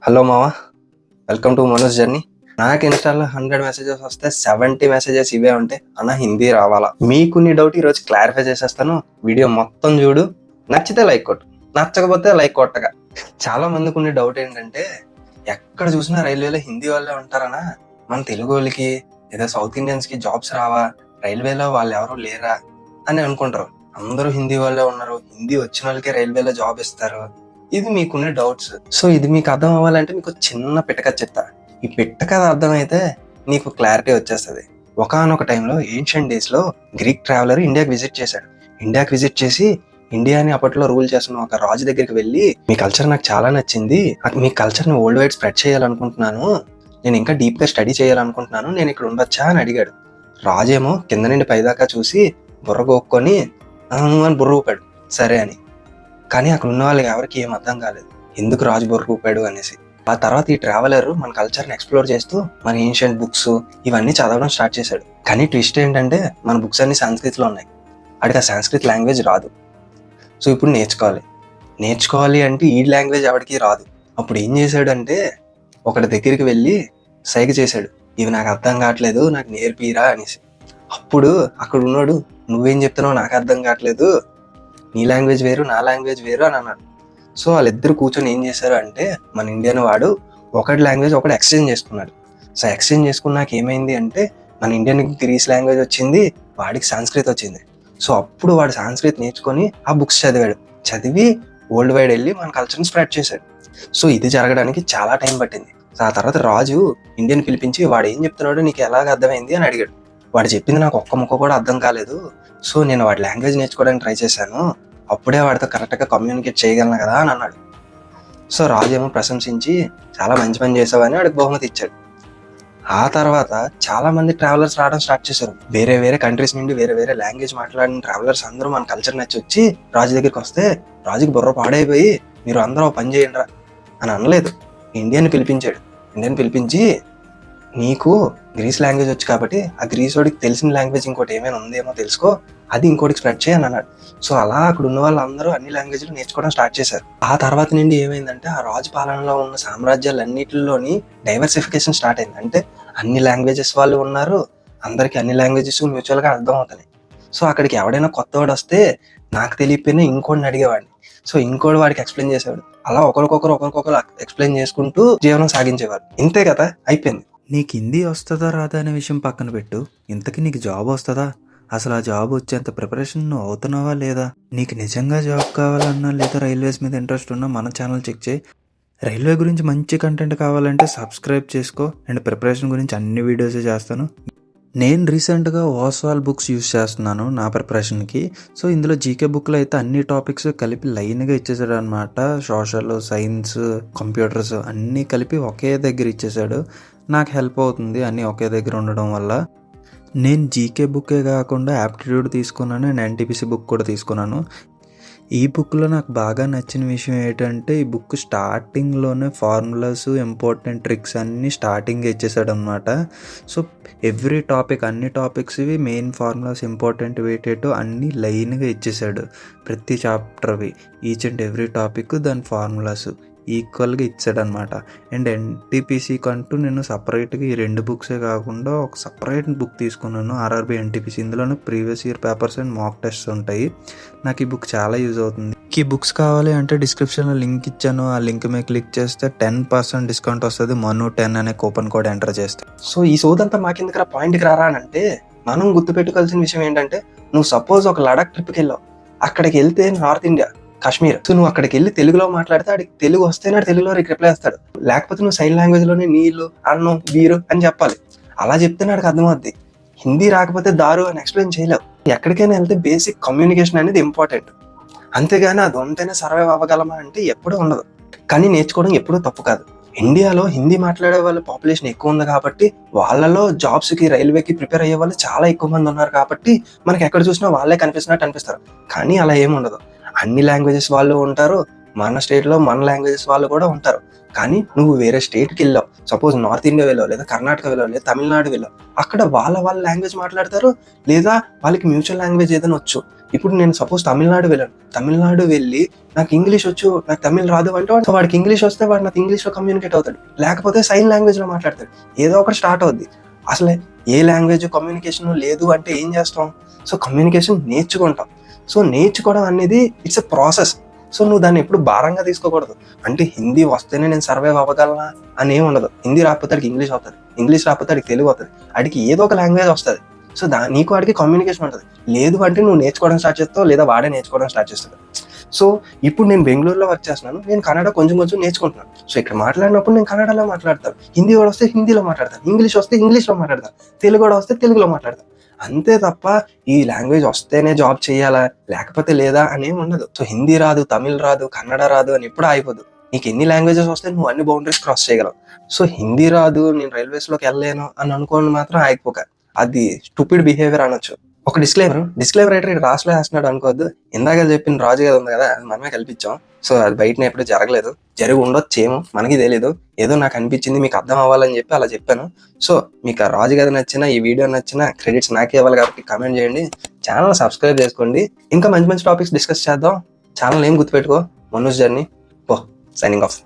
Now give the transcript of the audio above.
Hello మావా, welcome to Manoj journey. నాకు ఇన్స్టాలో 100 మెసేజెస్ వస్తే 70 మెసేజెస్ ఇవే ఉంటాయి, అన్న హిందీ రావాలా. మీకు నీ డౌట్ ఈరోజు క్లారిఫై చేసేస్తాను. వీడియో మొత్తం చూడు, నచ్చితే లైక్ కొట్టు, నచ్చకపోతే లైక్ కొట్టగా. చాలా మందికి ఉండే డౌట్ ఏంటంటే, ఎక్కడ చూసినా రైల్వేలో హిందీ వాళ్ళే ఉంటారనా, మన తెలుగు వాళ్ళకి లేదా సౌత్ ఇండియన్స్ కి జాబ్స్ రావా, రైల్వేలో వాళ్ళు ఎవరు లేరా అని అనుకుంటారు. అందరూ హిందీ వాళ్ళే ఉన్నారు, హిందీ వచ్చిన వాళ్ళకి రైల్వేలో జాబ్ ఇస్తారు. ఇది మీకున్న డౌట్స్. సో ఇది మీకు అర్థం అవ్వాలంటే మీకు చిన్న పిట్టకథ చెప్తా. ఈ పిట్టకథ అర్థమైతే నీకు క్లారిటీ వచ్చేస్తుంది. ఒకానొక టైంలో ఏన్షియంట్ డేస్ లో గ్రీక్ ట్రావెలర్ ఇండియాకి విజిట్ చేశాడు. ఇండియాకి విజిట్ చేసి ఇండియాని అప్పట్లో రూల్ చేస్తున్న ఒక రాజు దగ్గరికి వెళ్ళి, మీ కల్చర్ నాకు చాలా నచ్చింది, మీ కల్చర్ ని వరల్డ్ వైడ్ స్ప్రెడ్ చేయాలనుకుంటున్నాను, నేను ఇంకా డీప్ గా స్టడీ చేయాలనుకుంటున్నాను, నేను ఇక్కడ ఉండొచ్చా అని అడిగాడు. రాజేమో కింద నుండి పైదాకా చూసి బుర్ర గోక్కొని అని బుర్ర ఊపాడు, సరే అని. కానీ అక్కడ ఉన్న వాళ్ళకి ఎవరికి ఏం అర్థం కాలేదు, ఎందుకు రాజు బుర్ర ఊపాడు అనేసి. ఆ తర్వాత ఈ ట్రావెలర్ మన కల్చర్ని ఎక్స్ప్లోర్ చేస్తూ మన ఏన్షియంట్ బుక్స్ ఇవన్నీ చదవడం స్టార్ట్ చేశాడు. కానీ ట్విస్ట్ ఏంటంటే మన బుక్స్ అన్ని సంస్కృతిలో ఉన్నాయి, అడిగి ఆ సంస్కృత్ లాంగ్వేజ్ రాదు. సో ఇప్పుడు నేర్చుకోవాలి అంటే ఈ లాంగ్వేజ్ ఎవరికి రాదు. అప్పుడు ఏం చేశాడు అంటే, ఒకటి దగ్గరికి వెళ్ళి సైగ చేశాడు, ఇవి నాకు అర్థం కావట్లేదు, నాకు నేర్పిరా అనేసి. అప్పుడు అక్కడ ఉన్నాడు, నువ్వేం చెప్తున్నావు నాకు అర్థం కావట్లేదు, నీ లాంగ్వేజ్ వేరు నా లాంగ్వేజ్ వేరు అని అన్నాడు. సో వాళ్ళిద్దరు కూర్చొని ఏం చేశారు అంటే, మన ఇండియన్ వాడు ఒకటి లాంగ్వేజ్ ఒకటి ఎక్స్చేంజ్ చేసుకున్నాడు. సో ఎక్స్చేంజ్ చేసుకున్నాక ఏమైంది అంటే, మన ఇండియన్కి గ్రీస్ లాంగ్వేజ్ వచ్చింది, వాడికి సంస్కృత్ వచ్చింది. సో అప్పుడు వాడు సంస్కృత్ నేర్చుకొని ఆ బుక్స్ చదివి వరల్డ్ వైడ్ వెళ్ళి మన కల్చర్ని స్ప్రెడ్ చేశాడు. సో ఇది జరగడానికి చాలా టైం పట్టింది. ఆ తర్వాత రాజు ఇండియన్ పిలిపించి, వాడు ఏం చెప్తున్నాడో నీకు ఎలాగ అర్థమైంది అని అడిగాడు. వాడు చెప్పింది నాకు ఒక్క ముక్క కూడా అర్థం కాలేదు, సో నేను వాడి లాంగ్వేజ్ నేర్చుకోవడానికి ట్రై చేశాను, అప్పుడే వాడితో కరెక్ట్గా కమ్యూనికేట్ చేయగలను కదా అని అన్నాడు. సో రాజు ఏమో ప్రశంసించి, చాలా మంచి పని చేసావని వాడికి బహుమతి ఇచ్చాడు. ఆ తర్వాత చాలా మంది ట్రావెలర్స్ రావడం స్టార్ట్ చేశారు. వేరే వేరే కంట్రీస్ నుండి వేరే వేరే లాంగ్వేజ్ మాట్లాడిన ట్రావెలర్స్ అందరూ మన కల్చర్ నచ్చి వచ్చి రాజు దగ్గరికి వస్తే, రాజుకి బుర్ర పాడైపోయి, మీరు అందరూ పని చేయండి అని అనలేదు, ఇండియన్ పిలిపించి నీకు గ్రీస్ లాంగ్వేజ్ వచ్చి కాబట్టి ఆ గ్రీస్ వాడికి తెలిసిన లాంగ్వేజ్ ఇంకోటి ఏమైనా ఉందేమో తెలుసుకో, అది ఇంకోటికి స్ప్రెడ్ చేయని అన్నాడు. సో అలా అక్కడ ఉన్న వాళ్ళందరూ అన్ని లాంగ్వేజ్లు నేర్చుకోవడం స్టార్ట్ చేశారు. ఆ తర్వాత నుండి ఏమైందంటే, ఆ రాజు పాలనలో ఉన్న సామ్రాజ్యాలన్నిటిలోని డైవర్సిఫికేషన్ స్టార్ట్ అయింది. అంటే అన్ని లాంగ్వేజెస్ వాళ్ళు ఉన్నారు, అందరికి అన్ని లాంగ్వేజెస్ మ్యూచువల్గా అర్థం అవుతాయి. సో అక్కడికి ఎవడైనా కొత్తవాడు వస్తే నాకు తెలియకపోయినా ఇంకోటిని అడిగేవాడిని, సో ఇంకోటి వాడికి ఎక్స్ప్లెయిన్ చేసేవాడు. అలా ఒకరికొకరు ఎక్స్ప్లెయిన్ చేసుకుంటూ జీవనం సాగించేవారు. ఇంతే కదా, అయిపోయింది. నీకు హిందీ వస్తుందా రాదా అనే విషయం పక్కన పెట్టు, ఇంతకీ నీకు జాబ్ వస్తుందా, అసలు ఆ జాబ్ వచ్చేంత ప్రిపరేషన్ నువ్వు అవుతున్నావా లేదా, నీకు నిజంగా జాబ్ కావాలన్నా లేదా రైల్వేస్ మీద ఇంట్రెస్ట్ ఉన్నా మన ఛానల్ చెక్ చేయి. రైల్వే గురించి మంచి కంటెంట్ కావాలంటే సబ్స్క్రైబ్ చేసుకో, అండ్ ప్రిపరేషన్ గురించి అన్ని వీడియోస్ చేస్తాను. నేను రీసెంట్గా ఓస్వాల్ బుక్స్ యూస్ చేస్తున్నాను నా ప్రిపరేషన్కి. సో ఇందులో జీకే బుక్లో అయితే అన్ని టాపిక్స్ కలిపి లైన్గా ఇచ్చేసాడు అనమాట. సోషల్, సైన్స్, కంప్యూటర్స్ అన్నీ కలిపి ఒకే దగ్గర ఇచ్చేసాడు. నాకు హెల్ప్ అవుతుంది అన్నీ ఒకే దగ్గర ఉండడం వల్ల. నేను జీకే బుక్కే కాకుండా యాప్టిట్యూడ్ తీసుకున్నాను అండ్ ఎన్టీపీసీ బుక్ కూడా తీసుకున్నాను. ఈ బుక్లో నాకు బాగా నచ్చిన విషయం ఏంటంటే, ఈ బుక్ స్టార్టింగ్లోనే ఫార్ములాస్, ఇంపార్టెంట్ ట్రిక్స్ అన్నీ స్టార్టింగ్ ఇచ్చేసాడు అనమాట. సో ఎవ్రీ టాపిక్, అన్ని టాపిక్స్ ఇవి మెయిన్ ఫార్ములాస్, ఇంపార్టెంట్ వెయిటేటు అన్నీ లైన్గా ఇచ్చేసాడు. ప్రతి చాప్టర్వి ఈచ్ అండ్ ఎవ్రీ టాపిక్ దాని ఫార్ములాస్ ఈక్వల్గా ఇచ్చాడు అనమాట. అండ్ ఎన్టీపీసీకి అంటూ నేను సపరేట్గా ఈ 2 బుక్సే కాకుండా ఒక సపరేట్ బుక్ తీసుకున్నాను, ఆర్ఆర్బీ ఎన్టీపీసీ. ఇందులోనే previous year papers and mock tests ఉంటాయి. నాకు ఈ బుక్ చాలా యూజ్ అవుతుంది. ఈ బుక్స్ కావాలి అంటే డిస్క్రిప్షన్లో లింక్ ఇచ్చాను, ఆ లింక్ మీద క్లిక్ చేస్తే 10% డిస్కౌంట్ వస్తుంది, మను10 అనే కూపన్ కోడ్ ఎంటర్ చేస్తే. సో ఈ సోదంతా మాకెందుకు పాయింట్కి రారా అని అంటే, మనం గుర్తుపెట్టుకోవాల్సిన విషయం ఏంటంటే, నువ్వు సపోజ్ ఒక లడాక్ ట్రిప్కి వెళ్ళావు, అక్కడికి వెళ్తే నార్త్ ఇండియా కాశ్మీర్, సో నువ్వు అక్కడికి వెళ్ళి తెలుగులో మాట్లాడితే ఆడికి తెలుగు వస్తేనే తెలుగులో రిప్లై ఇస్తాడు. లేకపోతే నువ్వు సైన్ లాంగ్వేజ్ లోనే నీళ్లు, అన్నం, బీరు అని చెప్పాలి. అలా చెప్తే నాడికి అర్థమవుద్ది. హిందీ రాకపోతే దారు అని ఎక్స్ప్లెయిన్ చేయలేవు. ఎక్కడికైనా వెళ్తే బేసిక్ కమ్యూనికేషన్ అనేది ఇంపార్టెంట్, అంతేగాని అది ఉంటేనే సర్వైవ్ అవ్వగలమా అంటే ఎప్పుడూ ఉండదు. కానీ నేర్చుకోవడం ఎప్పుడూ తప్పు కాదు. ఇండియాలో హిందీ మాట్లాడే వాళ్ళ పాపులేషన్ ఎక్కువ ఉంది కాబట్టి, వాళ్ళలో జాబ్స్కి, రైల్వేకి ప్రిపేర్ అయ్యే వాళ్ళు చాలా ఎక్కువ మంది ఉన్నారు కాబట్టి మనకి ఎక్కడ చూసినా వాళ్ళే కనిపిస్తున్నట్టు అనిపిస్తారు. కానీ అలా ఏమి ఉండదు. అన్ని లాంగ్వేజెస్ వాళ్ళు ఉంటారు, మన స్టేట్లో మన లాంగ్వేజెస్ వాళ్ళు కూడా ఉంటారు. కానీ నువ్వు వేరే స్టేట్కి వెళ్ళావు, సపోజ్ నార్త్ ఇండియా వెళ్ళావు, లేదా కర్ణాటక వెళ్ళావు, లేదా తమిళనాడు వెళ్ళావు, అక్కడ వాళ్ళ లాంగ్వేజ్ మాట్లాడతారు, లేదా వాళ్ళకి మ్యూచువల్ లాంగ్వేజ్ ఏదైనా వచ్చు. ఇప్పుడు నేను సపోజ్ తమిళనాడు వెళ్ళాను, తమిళనాడు వెళ్ళి నాకు ఇంగ్లీష్ వచ్చు, నాకు తమిళ్ రాదు అంటే వాడికి ఇంగ్లీష్ వస్తే వాడు నాకు ఇంగ్లీష్లో కమ్యూనికేట్ అవుతాడు, లేకపోతే సైన్ లాంగ్వేజ్లో మాట్లాడతాడు, ఏదో ఒకటి స్టార్ట్ అవుద్ది. అసలే ఏ లాంగ్వేజ్ కమ్యూనికేషన్ లేదు అంటే ఏం చేస్తాం? సో కమ్యూనికేషన్ నేర్చుకుంటాం. సో నేర్చుకోవడం అనేది ఇట్స్ ఎ ప్రాసెస్. సో నువ్వు దాన్ని ఎప్పుడు భారంగా తీసుకోకూడదు. అంటే హిందీ వస్తేనే నేను సర్వైవ్ అవ్వగలనా అని ఏమి ఉండదు. హిందీ రాకపోతే అడికి ఇంగ్లీష్ అవుతుంది, ఇంగ్లీష్ రాకపోతే అడికి తెలుగు అవుతుంది, అడికి ఏదో ఒక లాంగ్వేజ్ వస్తుంది. సో నీకు వాడికి కమ్యూనికేషన్ ఉంటుంది. లేదు అంటే నువ్వు నేర్చుకోవడం స్టార్ట్ చేస్తావు, లేదా వాడే నేర్చుకోవడం స్టార్ట్ చేస్తాడు. సో ఇప్పుడు నేను బెంగళూరులో వర్క్ చేస్తున్నాను, నేను కన్నడ కొంచెం నేర్చుకుంటున్నాను. సో ఇక్కడ మాట్లాడినప్పుడు నేను కన్నడలో మాట్లాడతాను, హిందీ కూడా వస్తే హిందీలో మాట్లాడతాను, ఇంగ్లీష్ వస్తే ఇంగ్లీష్లో మాట్లాడతాను, తెలుగు కూడా వస్తే తెలుగులో మాట్లాడతాను. అంతే తప్ప ఈ లాంగ్వేజ్ వస్తేనే జాబ్ చేయాలా లేకపోతే లేదా అనేమి ఉండదు. సో హిందీ రాదు, తమిళ్ రాదు, కన్నడ రాదు అని ఎప్పుడు అయిపోదు. నీకు ఎన్ని లాంగ్వేజెస్ వస్తే నువ్వు అన్ని బౌండరీస్ క్రాస్ చేయగలవు. సో హిందీ రాదు, నేను రైల్వేస్లోకి వెళ్ళలేను అని అనుకోని మాత్రం ఆగిపోక, అది స్టూపిడ్ బిహేవియర్ అనొచ్చు. ఒక డిస్క్లైమర్ రైటర్ ఇక్కడ రాసులో వేస్తున్నాడు అనుకోవద్దు. ఇందాక చెప్పిన రాజు కదా ఉంది కదా, అది మనమే కల్పించాం. సో అది బయటనే ఎప్పుడు జరగలేదు, జరిగి ఉండొచ్చేమో, మనకి తెలియదు. ఏదో నాకు అనిపించింది మీకు అర్థం అవ్వాలని చెప్పి అలా చెప్పాను. సో మీకు ఆ రాజు కథ నచ్చినా, ఈ వీడియో నచ్చినా క్రెడిట్స్ నాకే ఇవ్వాలి కాబట్టి కామెంట్ చేయండి, ఛానల్ సబ్స్క్రైబ్ చేసుకోండి. ఇంకా మంచి టాపిక్స్ డిస్కస్ చేద్దాం. ఛానల్ ఏం గుర్తుపెట్టుకో, మనోజ్ జర్నీ. Signing off.